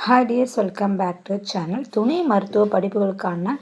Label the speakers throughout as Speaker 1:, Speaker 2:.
Speaker 1: Hi dears, welcome back to channel. துணை மருத்துவ படிப்புகளுக்கான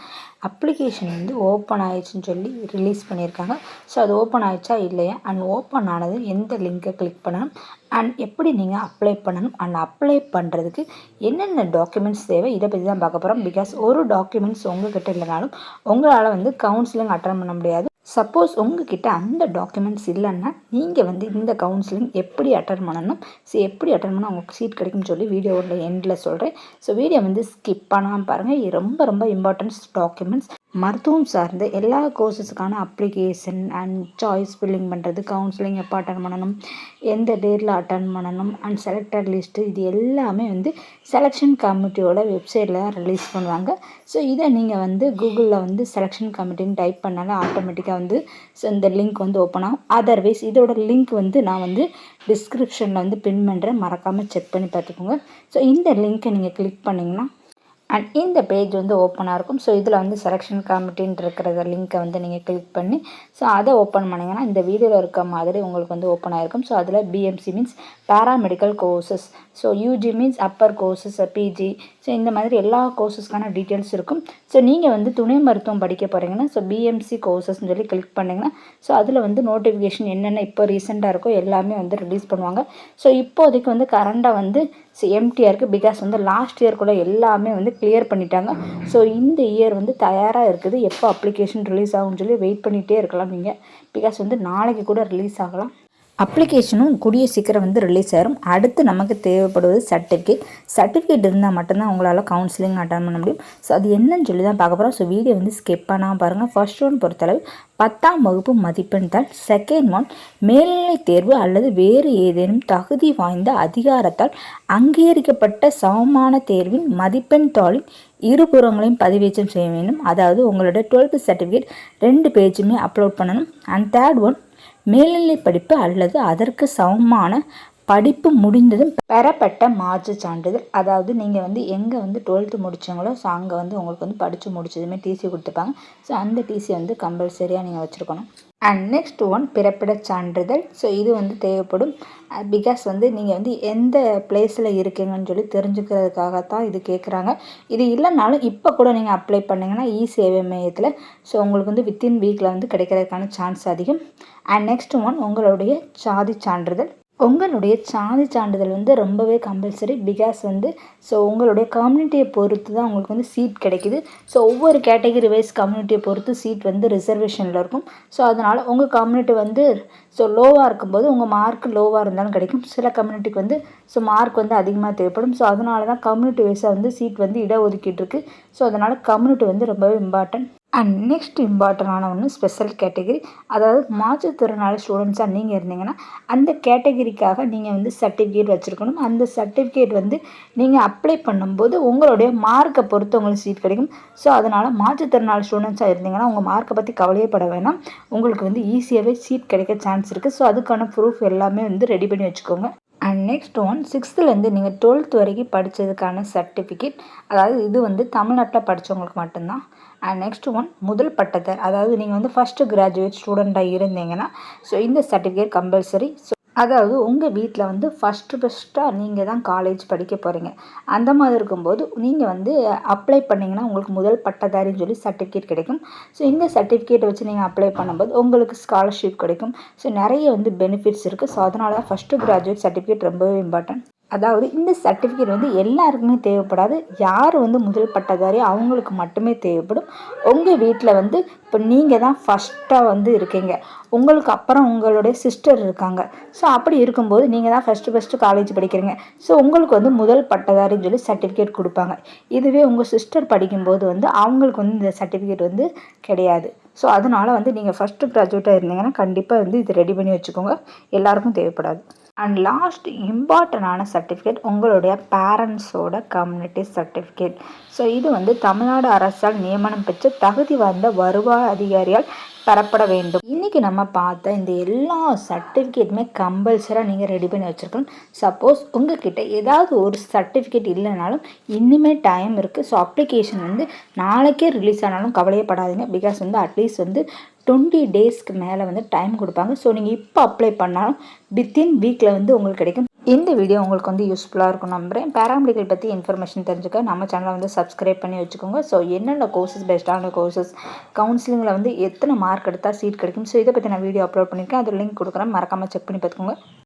Speaker 1: அப்ளிகேஷன் வந்து ஓப்பன் ஆயிடுச்சுன்னு சொல்லி ரிலீஸ் பண்ணியிருக்காங்க. ஸோ அது ஓப்பன் ஆயிடுச்சா இல்லையா, அண்ட் ஓப்பன் ஆனது எந்த லிங்கை கிளிக் பண்ணணும், அண்ட் எப்படி நீங்கள் அப்ளை பண்ணணும், அண்ட் அப்ளை பண்ணுறதுக்கு என்னென்ன டாக்குமெண்ட்ஸ் தேவை, இதை பற்றி தான் பார்க்க போகிறோம். பிகாஸ் ஒரு டாக்குமெண்ட்ஸ் உங்கள்கிட்ட இல்லைனாலும் உங்களால் வந்து கவுன்சிலிங் அட்டன் பண்ண முடியாது. சப்போஸ் உங்ககிட்ட அந்த டாக்குமெண்ட்ஸ் இல்லைன்னா நீங்கள் வந்து இந்த கவுன்சிலிங் எப்படி அட்டன் பண்ணணும், ஸோ எப்படி அட்டன் பண்ணால் உங்களுக்கு சீட் கிடைக்கும்னு சொல்லி வீடியோவோட எண்டில் சொல்கிறேன். ஸோ வீடியோ வந்து ஸ்கிப் பண்ணாமல் பாருங்கள். இது ரொம்ப ரொம்ப இம்பார்ட்டன்ஸ் டாக்குமெண்ட்ஸ். மருத்துவம் சார்ந்த எல்லா கோர்சஸுக்கான அப்ளிகேஷன் அண்ட் சாய்ஸ் ஃபில்லிங் பண்ணுறது, கவுன்சிலிங் எப்போ அட்டன் பண்ணணும், எந்த டேட்டில் அட்டன் பண்ணணும், அண்ட் செலக்டட் லிஸ்ட்டு, இது எல்லாமே வந்து செலெக்ஷன் கமிட்டியோட வெப்சைட்டில் தான் ரிலீஸ் பண்ணுவாங்க. ஸோ இதை நீங்கள் வந்து கூகுளில் வந்து செலெக்ஷன் கமிட்டின்னு டைப் பண்ணாலும் ஆட்டோமேட்டிக்காக வந்து இந்த லிங்க் வந்து ஓப்பன் ஆகும். அதர்வைஸ் இதோட லிங்க் வந்து நான் வந்து டிஸ்கிரிப்ஷனில் வந்து பின் பண்ணுறேன், மறக்காமல் செக் பண்ணி பார்த்துக்கோங்க. ஸோ இந்த லிங்க்கை நீங்கள் கிளிக் பண்ணிங்கன்னா அண்ட் இந்த பேஜ் வந்து ஓப்பனாக இருக்கும். ஸோ இதில் வந்து செலெக்ஷன் கமிட்டின்னு இருக்கிற லிங்க்கை வந்து நீங்கள் கிளிக் பண்ணி ஸோ அதை ஓப்பன் பண்ணிங்கன்னா இந்த வீடியோவில் இருக்க மாதிரி உங்களுக்கு வந்து ஓப்பன் ஆகிருக்கும். ஸோ அதில் PMC means paramedical courses, so UG means upper courses, PG, so இந்த மாதிரி எல்லா கோர்சஸ்க்கான டீட்டெயில்ஸ் இருக்கும். ஸோ நீங்கள் வந்து துணை மருத்துவம் படிக்க போகிறீங்கன்னா ஸோ பிஎம்சி கோர்சஸ்ன்னு சொல்லி கிளிக் பண்ணிங்கன்னா ஸோ அதில் வந்து நோட்டிஃபிகேஷன் என்னென்ன இப்போ ரீசெண்டாக இருக்கோ எல்லாமே வந்து ரிலீஸ் பண்ணுவாங்க. ஸோ இப்போதைக்கு வந்து கரண்டாக வந்து எம்டிஆர் இருக்குது. பிகாஸ் வந்து லாஸ்ட் இயர்க்குள்ளே எல்லாமே வந்து கிளியர் பண்ணிட்டாங்க. ஸோ இந்த இயர் வந்து தயாராக இருக்குது. எப்போ அப்ளிகேஷன் ரிலீஸ் ஆகும்னு சொல்லி வெயிட் பண்ணிகிட்டே இருக்கலாம் நீங்கள். பிகாஸ் வந்து நாளைக்கு கூட ரிலீஸ் ஆகலாம். அப்ளிகேஷனும் கூடிய சீக்கிரம் வந்து ரிலீஸ் ஆகிரும். அடுத்து நமக்கு தேவைப்படுவது சர்டிஃபிகேட் இருந்தால் மட்டும்தான் உங்களால் கவுன்சிலிங் அட்டன் பண்ண முடியும். ஸோ அது என்னன்னு சொல்லி தான் பார்க்க போகிறோம். ஸோ வீடியோ வந்து ஸ்கிப் பண்ணாமல் பாருங்கள். ஃபர்ஸ்ட் ஒன் பொறுத்தளவு 10ஆம் வகுப்பு மதிப்பெண் தாள், செகண்ட் ஒன் மேல்நிலை தேர்வு அல்லது வேறு ஏதேனும் தகுதி வாய்ந்த அதிகாரத்தால் அங்கீகரிக்கப்பட்ட சமமான தேர்வின் மதிப்பெண் தாளின் இருபுறங்களையும் பதிவேற்றம் செய்ய வேண்டும். அதாவது உங்களோட 12th சர்டிஃபிகேட் 2 பேஜுமே அப்லோட் பண்ணணும். அண்ட் தேர்ட் ஒன் மேல்நிலை படிப்பு அல்லது அதற்கு சமமான படிப்பு முடிந்ததும் பெறப்பட்ட மாற்று சான்றிதழ். அதாவது நீங்கள் வந்து எங்கே வந்து 12th முடித்தவங்களோ ஸோ அங்கே வந்து உங்களுக்கு வந்து படித்து முடிச்சதுமே டிசி கொடுத்துப்பாங்க. ஸோ அந்த டிசி வந்து கம்பல்சரியாக நீங்கள் வச்சுருக்கணும். அண்ட் நெக்ஸ்ட் ஒன் பிறப்பிட சான்றிதழ். ஸோ இது வந்து தேவைப்படும். பிகாஸ் வந்து நீங்கள் வந்து எந்த பிளேஸில் இருக்கீங்கன்னு சொல்லி தெரிஞ்சுக்கிறதுக்காகத்தான் இது கேட்குறாங்க. இது இல்லைனாலும் இப்போ கூட நீங்கள் அப்ளை பண்ணிங்கன்னா சேவை மையத்தில் ஸோ உங்களுக்கு வந்து வித்தின் வீக்கில் வந்து கிடைக்கிறதுக்கான சான்ஸ் அதிகம். அண்ட் நெக்ஸ்ட் ஒன் உங்களுடைய சாதி சான்றிதழ். உங்களுடைய சாதி சான்றிதழ் வந்து ரொம்பவே கம்பல்சரி. பிகாஸ் வந்து ஸோ உங்களுடைய கம்யூனிட்டியை பொறுத்து தான் உங்களுக்கு வந்து சீட் கிடைக்குது. ஸோ ஒவ்வொரு கேட்டகரி வைஸ் கம்யூனிட்டியை பொறுத்து சீட் வந்து ரிசர்வேஷனில் இருக்கும். ஸோ அதனால் உங்கள் கம்யூனிட்டி வந்து ஸோ லோவாக இருக்கும்போது உங்கள் மார்க் லோவாக இருந்தாலும் கிடைக்கும். சில கம்யூனிட்டிக்கு வந்து ஸோ மார்க் வந்து அதிகமாக தேவைப்படும். ஸோ அதனால தான் கம்யூனிட்டி வைஸாக வந்து சீட் வந்து இடஒதுக்கீட்டு இருக்குது. ஸோ அதனால் கம்யூனிட்டி வந்து ரொம்பவே இம்பார்ட்டன்ட். அண்ட் நெக்ஸ்ட் இம்பார்ட்டண்டான ஒன்று ஸ்பெஷல் கேட்டகரி. அதாவது மாற்றுத்திறனாளி ஸ்டூடெண்ட்ஸாக நீங்கள் இருந்தீங்கன்னா அந்த கேட்டகரிக்காக நீங்கள் வந்து சர்டிஃபிகேட் வச்சுருக்கணும். அந்த சர்டிஃபிகேட் வந்து நீங்கள் அப்ளை பண்ணும்போது உங்களுடைய மார்க்கை பொறுத்து உங்களுக்கு சீட் கிடைக்கும். ஸோ அதனால் மாற்றுத்திறனாளி ஸ்டூடெண்ட்ஸாக இருந்தீங்கன்னா உங்கள் மார்க்கை பற்றி கவலையே பட வேணாம். உங்களுக்கு வந்து ஈஸியாகவே சீட் கிடைக்க சான்ஸ் இருக்குது. ஸோ அதுக்கான ப்ரூஃப் எல்லாமே வந்து ரெடி பண்ணி வச்சுக்கோங்க. அண்ட் நெக்ஸ்ட் ஒன் 6th நீங்கள் 12th வரைக்கும் படித்ததுக்கான சர்டிஃபிகேட். அதாவது இது வந்து தமிழ்நாட்டில் படித்தவங்களுக்கு மட்டும்தான். அண்ட் நெக்ஸ்ட் ஒன் முதல் பட்டதார். அதாவது நீங்கள் வந்து ஃபஸ்ட்டு கிராஜுவேட் ஸ்டூடெண்ட்டாக இருந்தீங்கன்னா ஸோ இந்த சர்டிஃபிகேட் கம்பல்சரி. ஸோ அதாவது உங்கள் வீட்டில் வந்து ஃபஸ்ட்டாக நீங்கள் தான் காலேஜ் படிக்க போகிறீங்க. அந்த மாதிரி இருக்கும்போது நீங்கள் வந்து அப்ளை பண்ணிங்கன்னா உங்களுக்கு முதல் பட்டதாரின்னு சொல்லி சர்டிஃபிகேட் கிடைக்கும். ஸோ இந்த சர்டிஃபிகேட்டை வச்சு நீங்கள் அப்ளை பண்ணும்போது உங்களுக்கு ஸ்காலர்ஷிப் கிடைக்கும். ஸோ நிறைய வந்து பெனிஃபிட்ஸ் இருக்குது. ஸோ அதனால தான் ஃபஸ்ட்டு கிராஜுவேட் சர்டிஃபிகேட் ரொம்பவே இம்பார்ட்டன்ட். அதாவது இந்த சர்டிஃபிகேட் வந்து எல்லாருக்குமே தேவைப்படாது. யார் வந்து முதல் பட்டதாரி அவங்களுக்கு மட்டுமே தேவைப்படும். உங்கள் வீட்டில் வந்து இப்போ நீங்கள் தான் ஃபஸ்ட்டாக வந்து இருக்கீங்க, உங்களுக்கு அப்புறம் உங்களுடைய சிஸ்டர் இருக்காங்க. ஸோ அப்படி இருக்கும்போது நீங்கள் தான் ஃபஸ்ட்டு காலேஜ் படிக்கிறீங்க. ஸோ உங்களுக்கு வந்து முதல் பட்டதாரின்னு சொல்லி சர்டிஃபிகேட் கொடுப்பாங்க. இதுவே உங்கள் சிஸ்டர் படிக்கும்போது வந்து அவங்களுக்கு வந்து இந்த சர்டிஃபிகேட் வந்து கிடையாது. ஸோ அதனால் வந்து நீங்கள் ஃபஸ்ட்டு கிராஜுவேட்டாக இருந்தீங்கன்னா கண்டிப்பாக வந்து இது ரெடி பண்ணி வச்சுக்கோங்க. எல்லாருக்கும் தேவைப்படாது. அண்ட் லாஸ்ட் இம்பார்ட்டண்டான சர்டிஃபிகேட் உங்களுடைய பேரண்ட்ஸோட கம்யூனிட்டி சர்டிஃபிகேட். ஸோ இது வந்து தமிழ்நாடு அரசால் நியமனம் பெற்ற தகுதி வாய்ந்த வருவாய் அதிகாரியால் பெறப்பட வேண்டும். இன்றைக்கி நம்ம பார்த்த இந்த எல்லா சர்டிஃபிகேட்டுமே கம்பல்சராக நீங்கள் ரெடி பண்ணி வச்சுருக்கணும். சப்போஸ் உங்ககிட்ட ஏதாவது ஒரு சர்டிஃபிகேட் இல்லைனாலும் இன்னுமே டைம் இருக்குது. ஸோ அப்ளிகேஷன் வந்து நாளைக்கே ரிலீஸ் ஆனாலும் கவலையப்படாதீங்க. பிகாஸ் வந்து அட்லீஸ்ட் வந்து 20 டேஸ்க்கு மேலே வந்து டைம் கொடுப்பாங்க. ஸோ நீங்கள் இப்போ அப்ளை பண்ணாலும் வித்தின் வீக்கில் வந்து உங்களுக்கு கிடைக்கும். இந்த வீடியோ உங்களுக்கு வந்து யூஸ்ஃபுல்லாக இருக்கும் நம்புகிறேன். பேராமெடிக்கல் பற்றி இன்ஃபர்மேஷன் தெரிஞ்சுக்க நம்ம சேனலை வந்து சப்ஸ்கிரைப் பண்ணி வச்சுக்கோங்க. ஸோ என்னென்ன கோர்சஸ் பெஸ்ட்டான கோர்சஸ், கவுன்சிலிங்கில் வந்து எத்தனை மார்க் எடுத்தால் சீட் கிடைக்கும், ஸோ இதை பற்றி நான் வீடியோ அப்லோட் பண்ணியிருக்கேன். அது லிங்க் கொடுக்குறேன், மறக்காமல் செக் பண்ணி பார்த்துக்கோங்க.